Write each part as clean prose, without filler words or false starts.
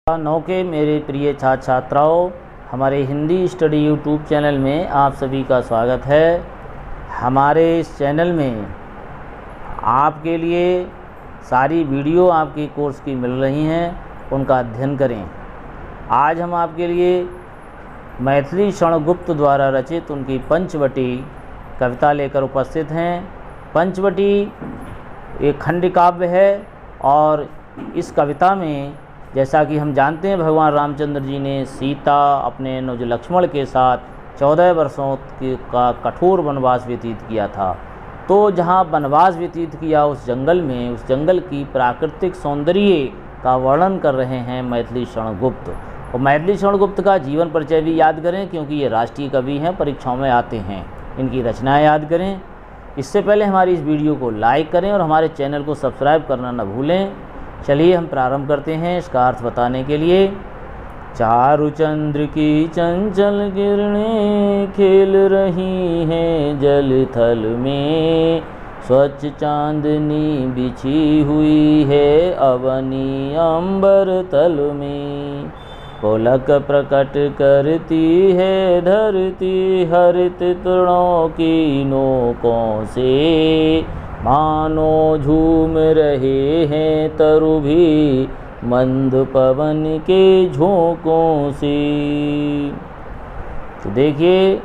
नौ के मेरे प्रिय छात्र छात्राओं, हमारे हिंदी स्टडी यूट्यूब चैनल में आप सभी का स्वागत है। हमारे इस चैनल में आपके लिए सारी वीडियो आपकी कोर्स की मिल रही हैं, उनका अध्ययन करें। आज हम आपके लिए मैथिली क्षणगुप्त द्वारा रचित उनकी पंचवटी कविता लेकर उपस्थित हैं। पंचवटी एक खंड काव्य है और इस कविता में जैसा कि हम जानते हैं, भगवान रामचंद्र जी ने सीता अपने अनुज लक्ष्मण के साथ 14 वर्षों का कठोर वनवास व्यतीत किया था। तो जहाँ वनवास व्यतीत किया उस जंगल में, उस जंगल की प्राकृतिक सौंदर्य का वर्णन कर रहे हैं मैथिली क्षणगुप्त। और मैथिली क्षणगुप्त का जीवन परिचय भी याद करें, क्योंकि ये राष्ट्रीय कवि हैं, परीक्षाओं में आते हैं। इनकी रचनाएँ याद करें। इससे पहले हमारी इस वीडियो को लाइक करें और हमारे चैनल को सब्सक्राइब करना न भूलें। चलिए हम प्रारंभ करते हैं इसका अर्थ बताने के लिए। चारु चंद्र की चंचल किरणें खेल रही हैं जल थल में, स्वच्छ चांदनी बिछी हुई है अवनी अंबर तल में। पुलक प्रकट करती है धरती हरित तृणों की नोकों से, मानो झूम रहे हैं तरु भी मंद पवन के झोंकों से। तो देखिए,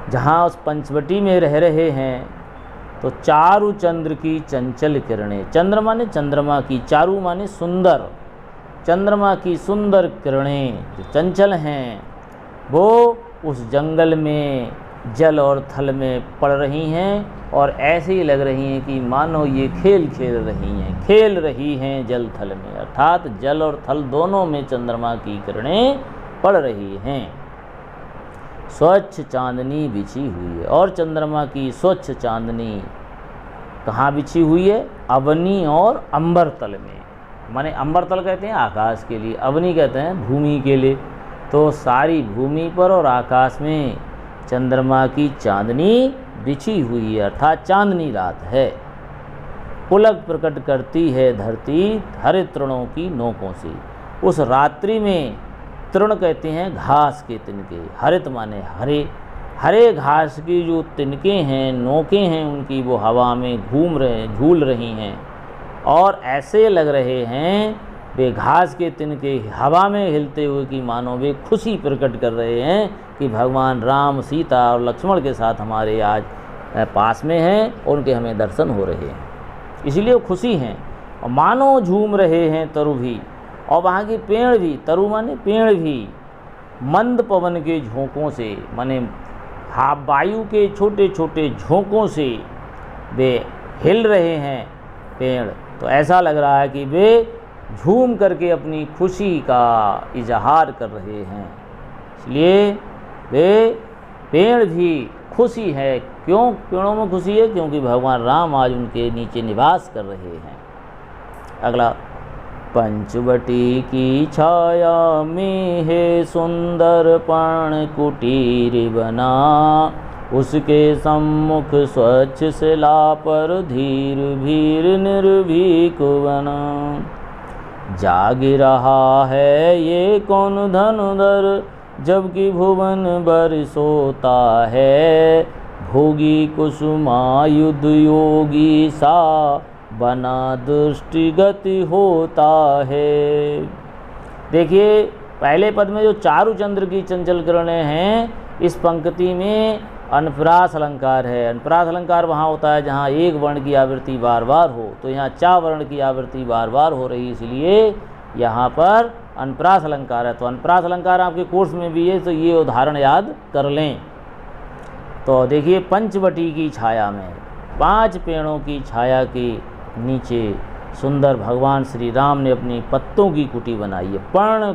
जहाँ उस पंचवटी में रह रहे हैं तो चारु चंद्र की चंचल किरणें, चंद्र माने चंद्रमा की, चारु माने सुंदर, चंद्रमा की सुंदर किरणें जो चंचल हैं वो उस जंगल में जल और थल में पड़ रही हैं और ऐसे ही लग रही हैं कि मानो ये खेल खेल रही हैं जल थल में, अर्थात जल और थल दोनों में चंद्रमा की किरणें पड़ रही हैं। स्वच्छ चांदनी बिछी हुई है, और चंद्रमा की स्वच्छ चांदनी कहाँ बिछी हुई है? अवनी और अंबर तल में। माने अंबर तल कहते हैं आकाश के लिए, अवनी कहते हैं भूमि के लिए। तो सारी भूमि पर और आकाश में चंद्रमा की चांदनी बिछी हुई है, अर्थात चांदनी रात है। पुलक प्रकट करती है धरती हरित तृणों की नोकों से। उस रात्रि में तृण कहते हैं घास के तिनके, हरित माने हरे, हरे घास की जो तिनके हैं, नोकें हैं उनकी, वो हवा में झूल रही हैं और ऐसे लग रहे हैं वे घास के तिनके हवा में हिलते हुए कि मानो वे खुशी प्रकट कर रहे हैं कि भगवान राम, सीता और लक्ष्मण के साथ हमारे आज पास में हैं और उनके हमें दर्शन हो रहे हैं, इसलिए वो खुशी हैं। और मानो झूम रहे हैं तरु भी, और वहाँ के पेड़ भी, तरु माने पेड़ भी, मंद पवन के झोंकों से, माने वायु के छोटे छोटे झोंकों से वे हिल रहे हैं पेड़। तो ऐसा लग रहा है कि वे झूम करके अपनी खुशी का इजहार कर रहे हैं, इसलिए वे पेड़ भी खुशी है। क्यों पेड़ों में खुशी है? क्योंकि भगवान राम आज उनके नीचे निवास कर रहे हैं। अगला, पंचवटी की छाया में है सुंदर पर्ण कुटीर बना, उसके सम्मुख स्वच्छ शिला पर धीर भीर निर्भीक बना। जाग रहा है ये कौन धनुधर, जबकि भुवन बर सोता है, भोगी कुसुमायुध योगी सा बना दृष्टिगति होता है। देखिए, पहले पद में जो चारु चंद्र की चंचल किरणें हैं, इस पंक्ति में अनप्रास अलंकार है। अनप्रास अलंकार वहाँ होता है जहाँ एक वर्ण की आवृत्ति बार बार हो, तो यहाँ चा वर्ण की आवृत्ति बार बार हो रही, इसलिए यहाँ पर अनप्रास अलंकार है। तो अनप्रास अलंकार आपके कोर्स में भी है, तो ये उदाहरण याद कर लें। तो देखिए, पंचवटी की छाया में, 5 पेड़ों की छाया के नीचे सुंदर भगवान श्री राम ने अपनी पत्तों की कुटी बनाई है। पर्ण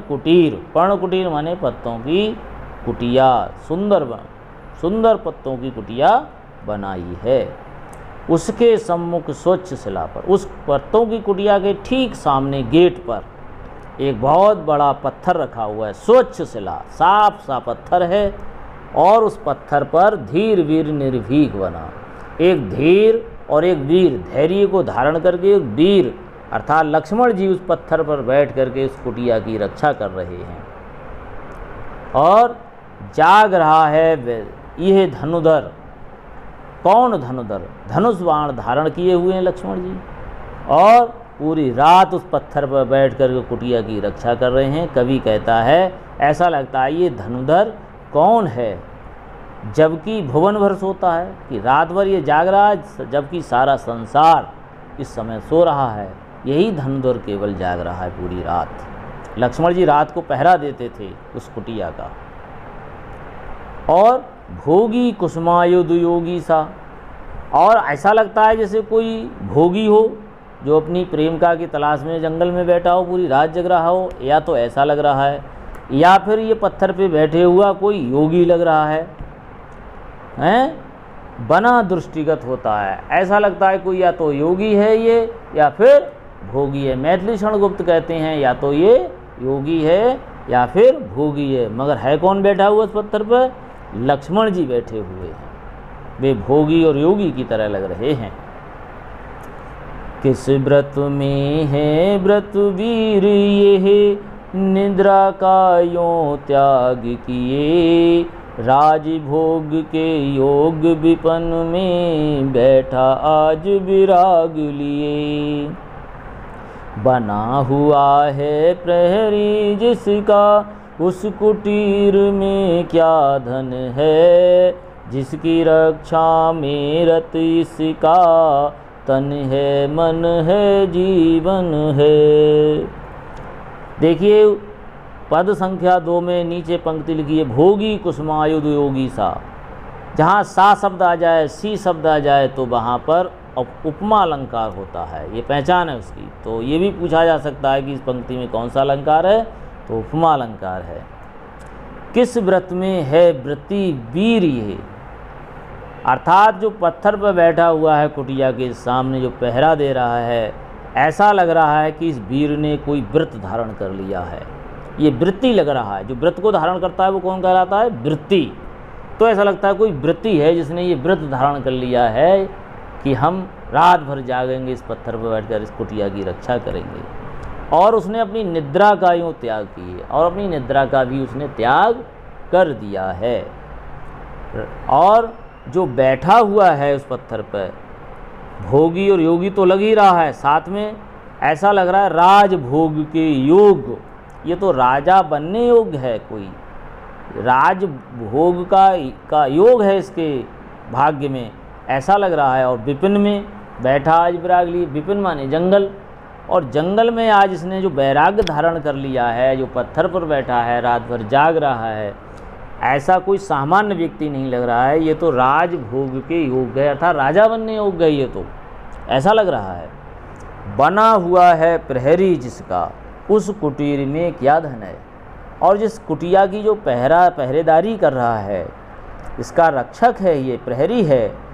कुटीर माने पत्तों की कुटिया, सुंदर पत्तों की कुटिया बनाई है। उसके सम्मुख स्वच्छ शिला पर, उस पत्तों की कुटिया के ठीक सामने गेट पर एक बहुत बड़ा पत्थर रखा हुआ है। स्वच्छ शिला, साफ सा पत्थर है, और उस पत्थर पर धीर वीर निर्भीक बना। एक धीर और एक वीर, धैर्य को धारण करके एक वीर अर्थात लक्ष्मण जी उस पत्थर पर बैठ करके उस कुटिया की रक्षा कर रहे हैं और जाग रहा है यह धनुधर। कौन धनुधर? धनुष बाण धारण किए हुए हैं लक्ष्मण जी और पूरी रात उस पत्थर पर बैठ कर कुटिया की रक्षा कर रहे हैं। कवि कहता है ऐसा लगता है ये धनुधर कौन है, जबकि भुवन भर सोता है, कि रात भर ये जाग रहा है जबकि सारा संसार इस समय सो रहा है। यही धनुधर केवल जाग रहा है पूरी रात। लक्ष्मण जी रात को पहरा देते थे उस कुटिया का। और भोगी कुसुमायुध योगी सा, और ऐसा लगता है जैसे कोई भोगी हो जो अपनी प्रेमिका की तलाश में जंगल में बैठा हो, पूरी रात जग रहा हो, या तो ऐसा लग रहा है, या फिर ये पत्थर पे बैठे हुआ कोई योगी लग रहा है, हैं? बना दृष्टिगत होता है, ऐसा लगता है कोई या तो योगी है ये या फिर भोगी है। मैथिली क्षणगुप्त कहते हैं या तो ये योगी है या फिर भोगी है, मगर है कौन बैठा हुआ उस पत्थर पर? लक्ष्मण जी बैठे हुए हैं। वे भोगी और योगी की तरह लग रहे हैं। किस व्रत में है व्रत वीर ये है, निद्रा का यों त्याग किए, राजभोग के योग विपन में बैठा आज विराग लिए। बना हुआ है प्रहरी जिसका, उस कुटीर में क्या धन है, जिसकी रक्षा में रत इसका, तन है मन है जीवन है। देखिए पद संख्या 2 में नीचे पंक्ति लिखी है भोगी कुसुमायुध योगी सा। जहाँ सा शब्द आ जाए, सी शब्द आ जाए तो वहाँ पर उपमा अलंकार होता है, ये पहचान है उसकी। तो ये भी पूछा जा सकता है कि इस पंक्ति में कौन सा अलंकार है, तो उपमा अलंकार है। किस व्रत में है व्रती वीर ये, अर्थात जो पत्थर पर बैठा हुआ है कुटिया के सामने जो पहरा दे रहा है, ऐसा लग रहा है कि इस वीर ने कोई व्रत धारण कर लिया है। ये वृत्ति लग रहा है, जो व्रत को धारण करता है वो कौन कहलाता है? वृत्ति। तो ऐसा लगता है कोई वृत्ति है जिसने ये व्रत धारण कर लिया है कि हम रात भर जागेंगे, इस पत्थर पर बैठकर इस कुटिया की रक्षा करेंगे। और उसने अपनी निद्रा का यूँ त्याग की, और अपनी निद्रा का भी उसने त्याग कर दिया है। और जो बैठा हुआ है उस पत्थर पर, भोगी और योगी तो लग ही रहा है, साथ में ऐसा लग रहा है राजभोग के योग, ये तो राजा बनने योग्य है, कोई राजभोग का योग है इसके भाग्य में, ऐसा लग रहा है। और विपिन में बैठा आज विराग लिए, विपिन माने जंगल, और जंगल में आज इसने जो वैराग्य धारण कर लिया है, जो पत्थर पर बैठा है, रात भर जाग रहा है, ऐसा कोई सामान्य व्यक्ति नहीं लग रहा है। ये तो राजभोग के योग है, अर्थात राजा बनने योग्य है, ये तो ऐसा लग रहा है। बना हुआ है प्रहरी जिसका, उस कुटीर में क्या धन है। और जिस कुटिया की जो पहरेदारी कर रहा है, इसका रक्षक है, ये प्रहरी है,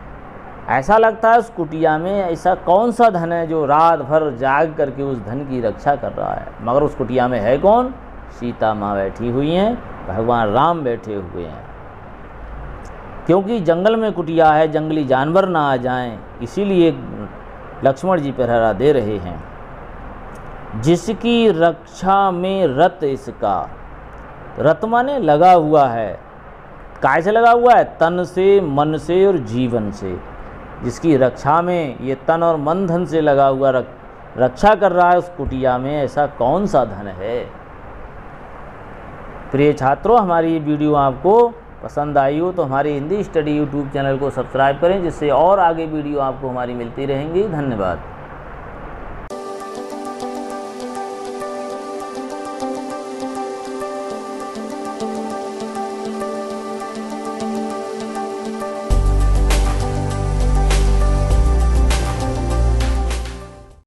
ऐसा लगता है उस कुटिया में ऐसा कौन सा धन है जो रात भर जाग करके उस धन की रक्षा कर रहा है। मगर उस कुटिया में है कौन? सीता माँ बैठी हुई हैं, भगवान राम बैठे हुए हैं। क्योंकि जंगल में कुटिया है, जंगली जानवर ना आ जाएं, इसीलिए लक्ष्मण जी पहरा दे रहे हैं। जिसकी रक्षा में रत इसका, रत माने लगा हुआ है, काय से लगा हुआ है? तन से, मन से और जीवन से। जिसकी रक्षा में ये तन और मन धन से लगा हुआ रक्षा कर रहा है उस कुटिया में, ऐसा कौन सा धन है। प्रिय छात्रों, हमारी ये वीडियो आपको पसंद आई हो तो हमारे हिंदी स्टडी यूट्यूब चैनल को सब्सक्राइब करें, जिससे और आगे वीडियो आपको हमारी मिलती रहेंगी। धन्यवाद।